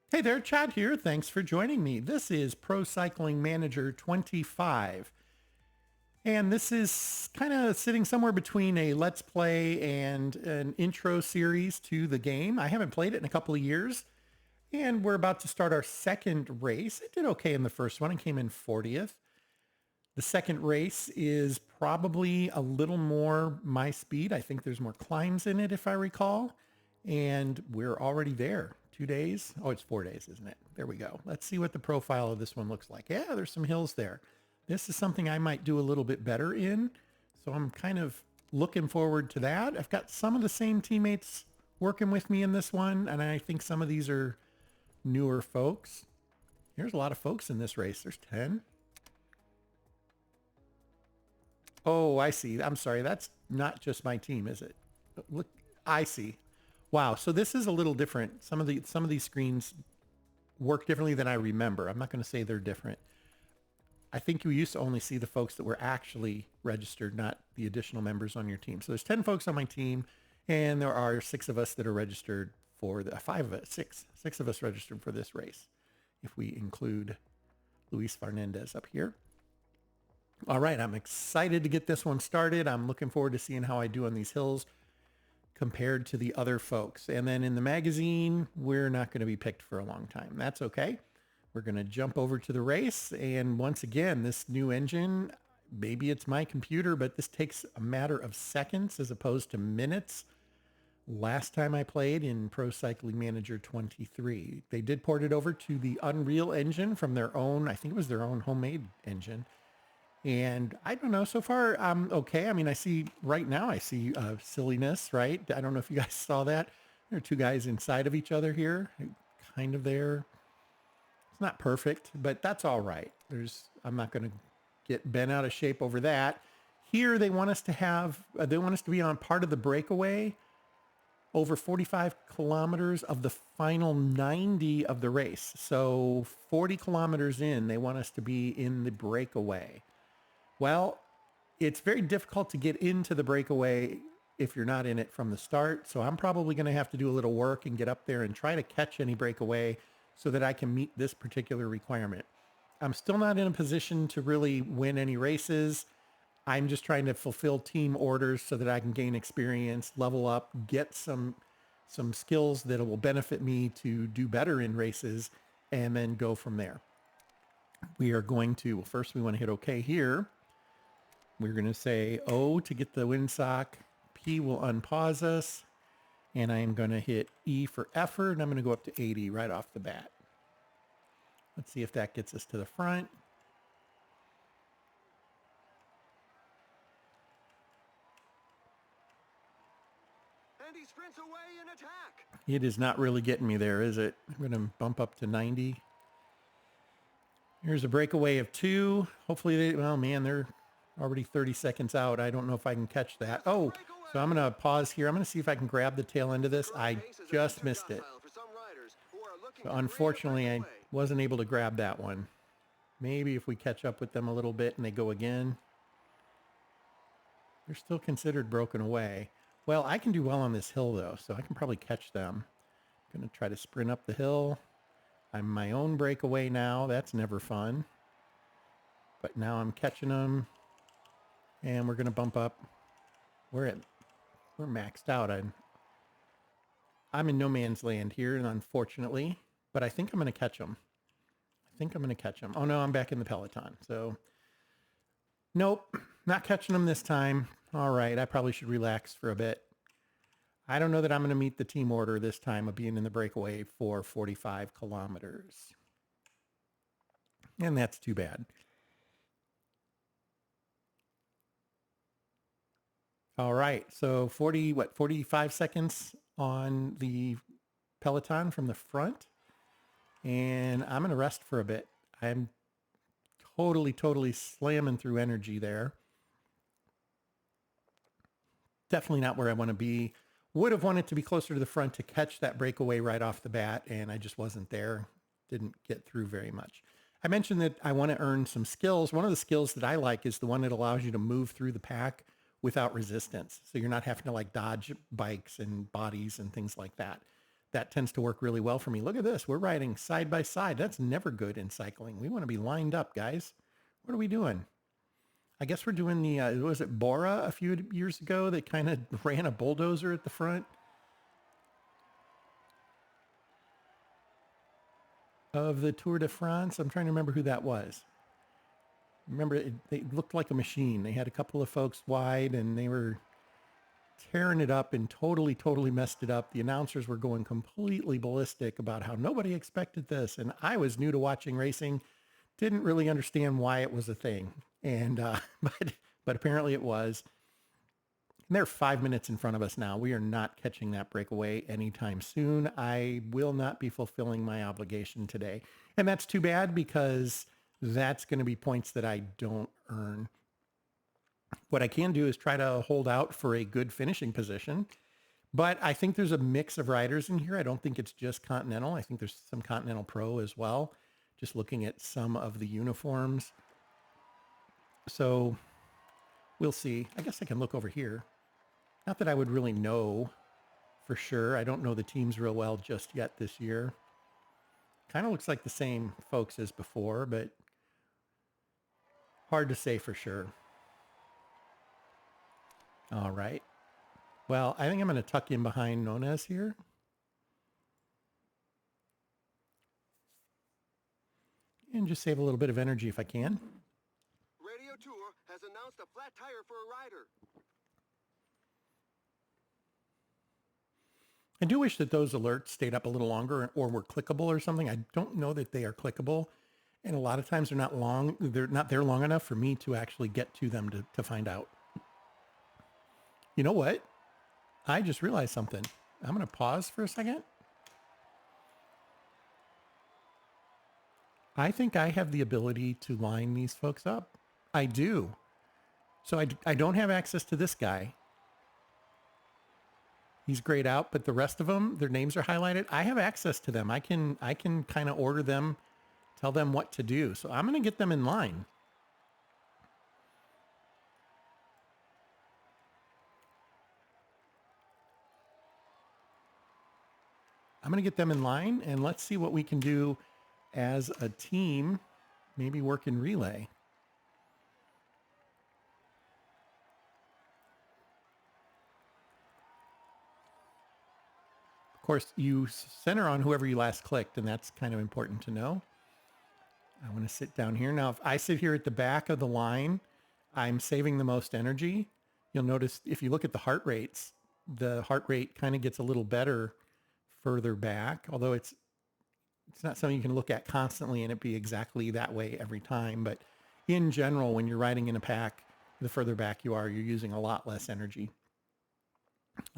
Hey there, Chad here. Thanks for joining me. This is Pro Cycling Manager 25. And this is kind of sitting somewhere between a Let's Play and an intro series to the game. I haven't played it in a couple of years, and we're about to start our second race. It did okay in the first one. It came in 40th. The second race is probably a little more my speed. I think there's more climbs in it, if I recall. And we're already there. 2 days. Oh, it's 4 days, isn't it? There we go. Let's see what the profile of this one looks like. Yeah, there's some hills there. This is something I might do a little bit better in. So I'm kind of looking forward to that. I've got some of the same teammates working with me in this one. And I think some of these are newer folks. There's a lot of folks in this race. There's 10. Oh, I see. I'm sorry. That's not just my team, is it? Look, I see. Wow. So this is a little different. Some of these screens work differently than I remember. I'm not going to say they're different. I think you used to only see the folks that were actually registered, not the additional members on your team. So there's 10 folks on my team, and there are 6 of us that are registered for the 5 of us, 6 of us registered for this race, if we include Luis Fernandez up here. All right, I'm excited to get this one started. I'm looking forward to seeing how I do on these hills compared to the other folks. And then in the magazine, we're not going to be picked for a long time. That's okay. We're going to jump over to the race. And once again, this new engine, maybe it's my computer, but this takes a matter of seconds as opposed to minutes. Last time I played in Pro Cycling Manager 23, they did port it over to the Unreal Engine from their own, I think it was their own homemade engine. And I don't know, so far I'm okay. I mean, I see silliness, right? I don't know if you guys saw that. There are 2 guys inside of each other here, kind of there. It's not perfect, but that's all right. I'm not going to get bent out of shape over that. Here they want us to be on part of the breakaway over 45 kilometers of the final 90 of the race. So 40 kilometers in, they want us to be in the breakaway. Well, it's very difficult to get into the breakaway if you're not in it from the start. So I'm probably going to have to do a little work and get up there and try to catch any breakaway so that I can meet this particular requirement. I'm still not in a position to really win any races. I'm just trying to fulfill team orders so that I can gain experience, level up, get some skills that will benefit me to do better in races, and then go from there. We are going to, well, first we want to hit OK here. We're going to say O to get the windsock. P will unpause us. And I am going to hit E for effort. And I'm going to go up to 80 right off the bat. Let's see if that gets us to the front. And he sprints away in attack. It is not really getting me there, is it? I'm going to bump up to 90. Here's a breakaway of 2. Hopefully they're already 30 seconds out. I don't know if I can catch that. Oh, so I'm going to pause here. I'm going to see if I can grab the tail end of this. I just missed it. So unfortunately, I wasn't able to grab that one. Maybe if we catch up with them a little bit and they go again. They're still considered broken away. Well, I can do well on this hill, though, so I can probably catch them. I'm going to try to sprint up the hill. I'm my own breakaway now. That's never fun. But now I'm catching them. And we're going to bump up. We're maxed out. I'm in no man's land here, unfortunately. But I think I'm going to catch them. Oh, no, I'm back in the peloton. So, nope, not catching them this time. All right, I probably should relax for a bit. I don't know that I'm going to meet the team order this time of being in the breakaway for 45 kilometers. And that's too bad. All right, so 45 seconds on the peloton from the front. And I'm going to rest for a bit. I'm totally slamming through energy there. Definitely not where I want to be. Would have wanted to be closer to the front to catch that breakaway right off the bat, and I just wasn't there. Didn't get through very much. I mentioned that I want to earn some skills. One of the skills that I like is the one that allows you to move through the pack without resistance. So you're not having to like dodge bikes and bodies and things like that. that tends to work really well for me. Look at this. We're riding side by side. That's never good in cycling. We want to be lined up, guys. What are we doing? I guess we're doing the, was it Bora a few years ago that kind of ran a bulldozer at the front of the Tour de France? I'm trying to remember who that was. Remember, they looked like a machine. They had a couple of folks wide and they were tearing it up and totally messed it up. The announcers were going completely ballistic about how nobody expected this. And I was new to watching racing, didn't really understand why it was a thing. And, but apparently it was. And they're 5 minutes in front of us now. We are not catching that breakaway anytime soon. I will not be fulfilling my obligation today. And that's too bad because that's going to be points that I don't earn. What I can do is try to hold out for a good finishing position. But I think there's a mix of riders in here. I don't think it's just Continental. I think there's some Continental Pro as well. Just looking at some of the uniforms. So we'll see. I guess I can look over here. Not that I would really know for sure. I don't know the teams real well just yet this year. Kind of looks like the same folks as before, but hard to say for sure. All right. Well, I think I'm going to tuck in behind Nunez here. And just save a little bit of energy if I can. Radio Tour has announced a flat tire for a rider. I do wish that those alerts stayed up a little longer or were clickable or something. I don't know that they are clickable. And a lot of times they're not long. They're not there long enough for me to actually get to them to find out. You know what? I just realized something. I'm going to pause for a second. I think I have the ability to line these folks up. I do. So I don't have access to this guy. He's grayed out, but the rest of them, their names are highlighted. I have access to them. I can kind of order them, tell them what to do. So I'm going to get them in line. I'm going to get them in line and let's see what we can do as a team, maybe work in relay. Of course, you center on whoever you last clicked, and that's kind of important to know. I want to sit down here. Now, if I sit here at the back of the line, I'm saving the most energy. You'll notice if you look at the heart rates, the heart rate kind of gets a little better further back, although it's not something you can look at constantly and it be exactly that way every time. But in general, when you're riding in a pack, the further back you are, you're using a lot less energy.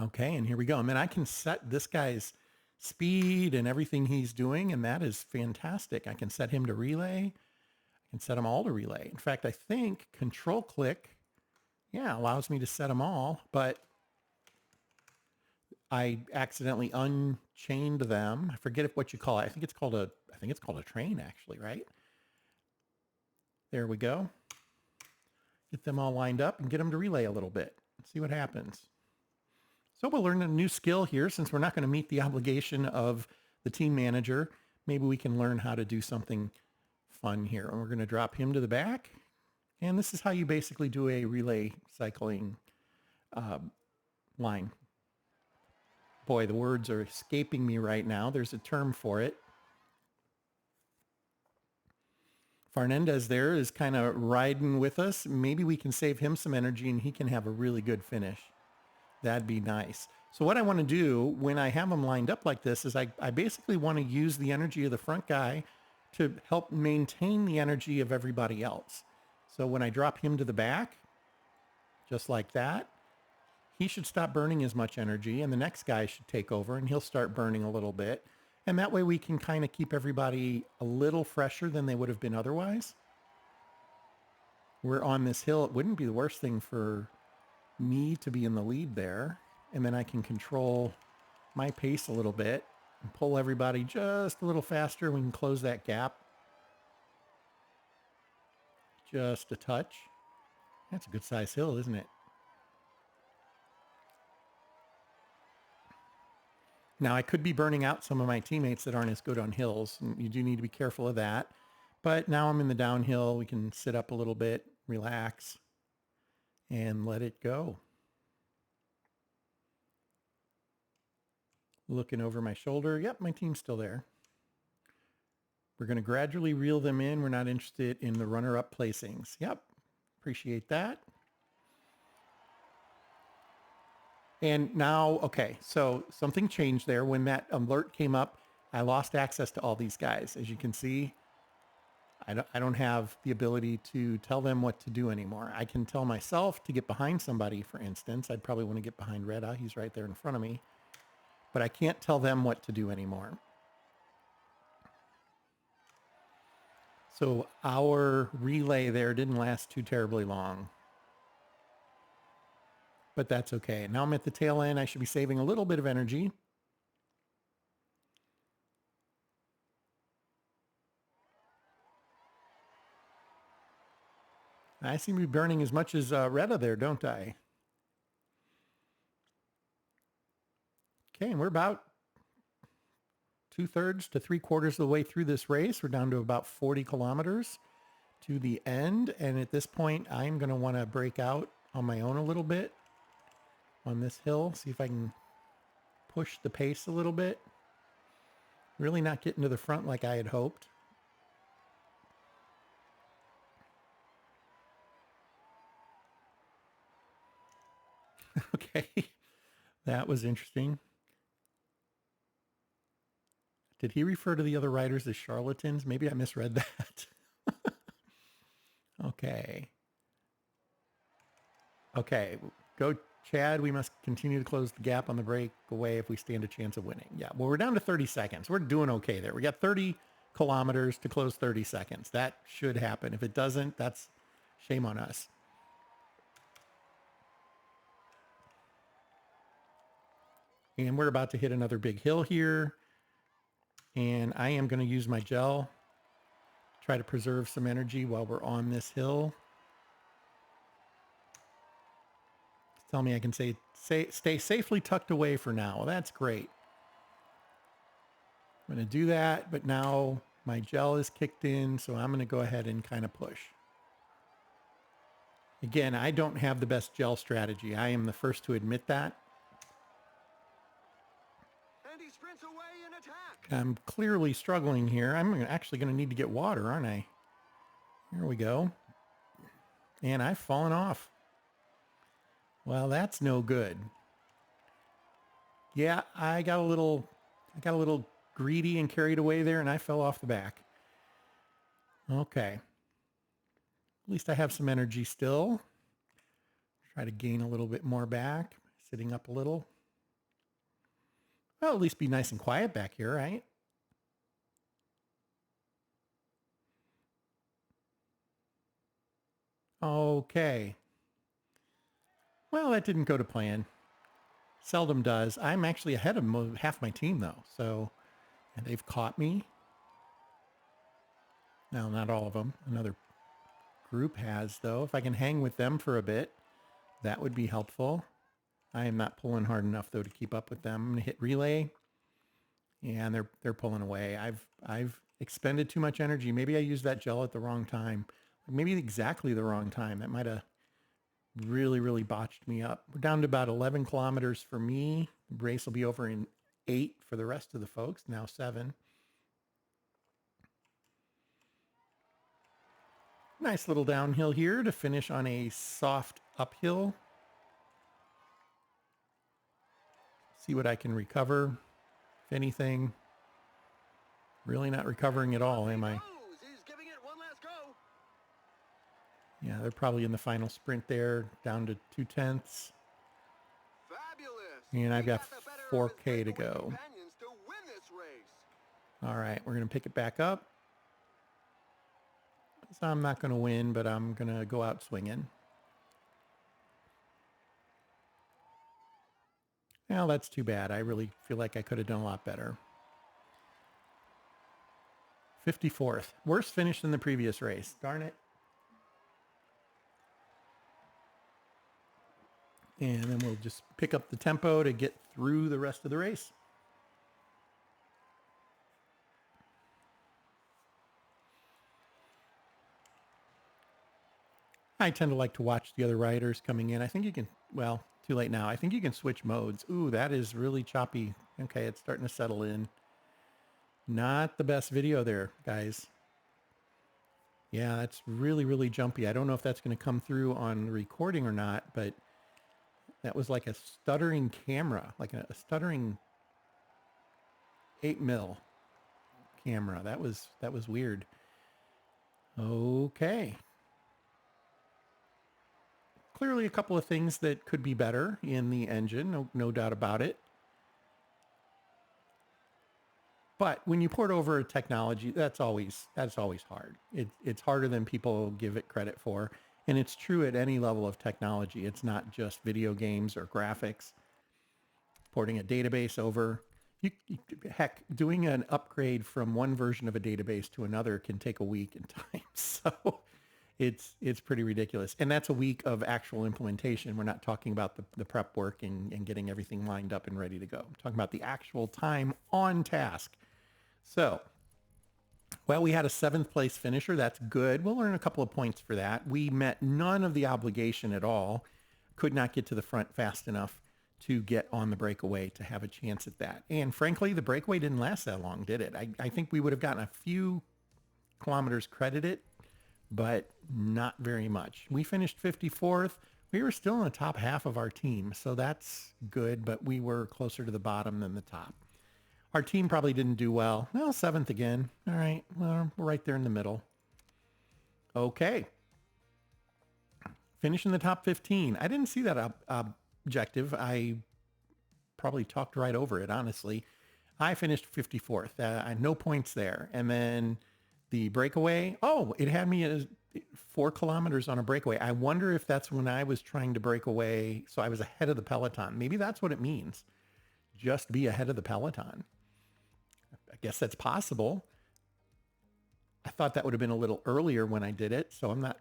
Okay, and here we go. I mean, I can set this guy's speed and everything he's doing, and that is fantastic. I can set him to relay. I can set them all to relay. In fact, I think control click, allows me to set them all, but I accidentally unchained them. I forget what you call it. I think it's called a train actually, right? There we go. Get them all lined up and get them to relay a little bit. Let's see what happens. So we'll learn a new skill here since we're not going to meet the obligation of the team manager. Maybe we can learn how to do something fun here. And we're going to drop him to the back. And this is how you basically do a relay cycling line. Boy, the words are escaping me right now. There's a term for it. Fernandez there is kind of riding with us. Maybe we can save him some energy and he can have a really good finish. That'd be nice. So what I want to do when I have them lined up like this is I basically want to use the energy of the front guy to help maintain the energy of everybody else. So when I drop him to the back, just like that, he should stop burning as much energy and the next guy should take over and he'll start burning a little bit. And that way we can kind of keep everybody a little fresher than they would have been otherwise. We're on this hill. It wouldn't be the worst thing for me to be in the lead there. And then I can control my pace a little bit and pull everybody just a little faster. We can close that gap just a touch. That's a good size hill, isn't it? Now, I could be burning out some of my teammates that aren't as good on hills, and you do need to be careful of that. But now I'm in the downhill. We can sit up a little bit, relax, and let it go. Looking over my shoulder. Yep, my team's still there. We're going to gradually reel them in. We're not interested in the runner-up placings. Yep, appreciate that. And now, okay, so something changed there. When that alert came up, I lost access to all these guys. As you can see, I don't have the ability to tell them what to do anymore. I can tell myself to get behind somebody, for instance. I'd probably want to get behind Reda. He's right there in front of me. But I can't tell them what to do anymore. So our relay there didn't last too terribly long. But that's okay. Now I'm at the tail end. I should be saving a little bit of energy. I seem to be burning as much as Reda there, don't I? Okay, and we're about 2/3 to 3/4 of the way through this race. We're down to about 40 kilometers to the end. And at this point, I'm going to want to break out on my own a little bit on this hill. See if I can push the pace a little bit. Really not getting to the front like I had hoped. Okay, that was interesting. Did he refer to the other riders as charlatans? Maybe I misread that. Okay. Okay, go Chad. We must continue to close the gap on the breakaway if we stand a chance of winning. Yeah, well, we're down to 30 seconds. We're doing okay there. We got 30 kilometers to close 30 seconds. That should happen. If it doesn't, that's shame on us. And we're about to hit another big hill here. And I am going to use my gel, try to preserve some energy while we're on this hill. Tell me I can stay safely tucked away for now. Well, that's great. I'm going to do that, but now my gel is kicked in, so I'm going to go ahead and kind of push. Again, I don't have the best gel strategy. I am the first to admit that. And he sprints away in attack. I'm clearly struggling here. I'm actually going to need to get water, aren't I? Here we go. And I've fallen off. Well, that's no good. Yeah, I got a little greedy and carried away there, and I fell off the back. Okay. At least I have some energy still. Try to gain a little bit more back, sitting up a little. Well, at least be nice and quiet back here, right? Okay. Well, that didn't go to plan. Seldom does. I'm actually ahead of half my team, though. So, and they've caught me. No, not all of them. Another group has, though. If I can hang with them for a bit, that would be helpful. I am not pulling hard enough, though, to keep up with them. I'm going to hit relay. And they're pulling away. I've expended too much energy. Maybe I used that gel at the wrong time. Maybe exactly the wrong time. That might have really, really botched me up. We're down to about 11 kilometers for me. The race will be over in 8 for the rest of the folks. Now 7. Nice little downhill here to finish on a soft uphill. See what I can recover. If anything, really not recovering at all, am I? He's giving it one last go. Yeah, they're probably in the final sprint there, down to 2/10. Fabulous. And I've got He the better of 4K his to breakaway go. companions to win this race. All right, we're going to pick it back up. So I'm not going to win, but I'm going to go out swinging. Well, that's too bad. I really feel like I could have done a lot better. 54th. Worst finish than the previous race. Darn it. And then we'll just pick up the tempo to get through the rest of the race. I tend to like to watch the other riders coming in. I think you can, well, too late now. I think you can switch modes. Ooh, that is really choppy. Okay, it's starting to settle in. Not the best video there, guys. Yeah, that's really, really jumpy. I don't know if that's going to come through on recording or not, but that was like a stuttering camera, like a stuttering 8 mil camera. That was weird. Okay. Clearly a couple of things that could be better in the engine, no doubt about it. But when you port over technology, that's always hard. It's harder than people give it credit for, and it's true at any level of technology. It's not just video games or graphics. Porting a database over, heck, doing an upgrade from one version of a database to another can take a week in time. So it's pretty ridiculous, and that's a week of actual implementation. We're not talking about the prep work and getting everything lined up and ready to go. I'm talking about the actual time on task. So, well, we had a 7th place finisher. That's good. We'll earn a couple of points for that. We met none of the obligation at all. Could not get to the front fast enough to get on the breakaway to have a chance at that. And frankly, the breakaway didn't last that long, did it? I think we would have gotten a few kilometers credited, but not very much. We finished 54th. We were still in the top half of our team, so that's good, but we were closer to the bottom than the top. Our team probably didn't do well. Well, 7th again. All right. Well, we're right there in the middle. Okay. Finish in the top 15. I didn't see that objective. I probably talked right over it, honestly. I finished 54th. I had no points there. And then the breakaway. Oh, it had me as 4 kilometers on a breakaway. I wonder if that's when I was trying to break away. So I was ahead of the peloton. Maybe that's what it means. Just be ahead of the peloton. I guess that's possible. I thought that would have been a little earlier when I did it, so I'm not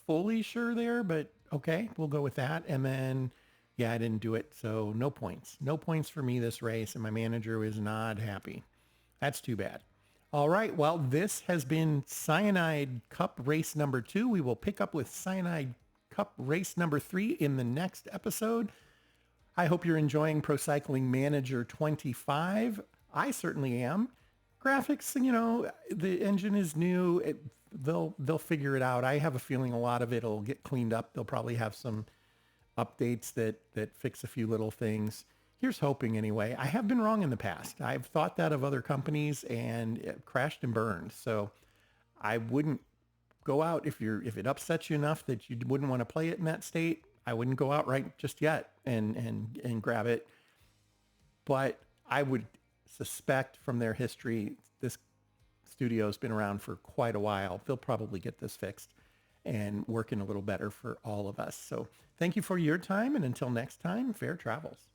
fully sure there, but okay, we'll go with that. And then, yeah, I didn't do it, so no points. No points for me this race, and my manager was not happy. That's too bad. All right, well, this has been Cyanide Cup race number 2. We will pick up with Cyanide Cup race number 3 in the next episode. I hope you're enjoying Pro Cycling Manager 25. I certainly am. Graphics, the engine is new. They'll figure it out. I have a feeling a lot of it'll get cleaned up. They'll probably have some updates that fix a few little things. Here's hoping anyway. I have been wrong in the past. I've thought that of other companies and it crashed and burned. So I wouldn't go out if it upsets you enough that you wouldn't want to play it in that state. I wouldn't go out right just yet and grab it. But I would suspect from their history, this studio's been around for quite a while. They'll probably get this fixed and working a little better for all of us. So thank you for your time. And until next time, fair travels.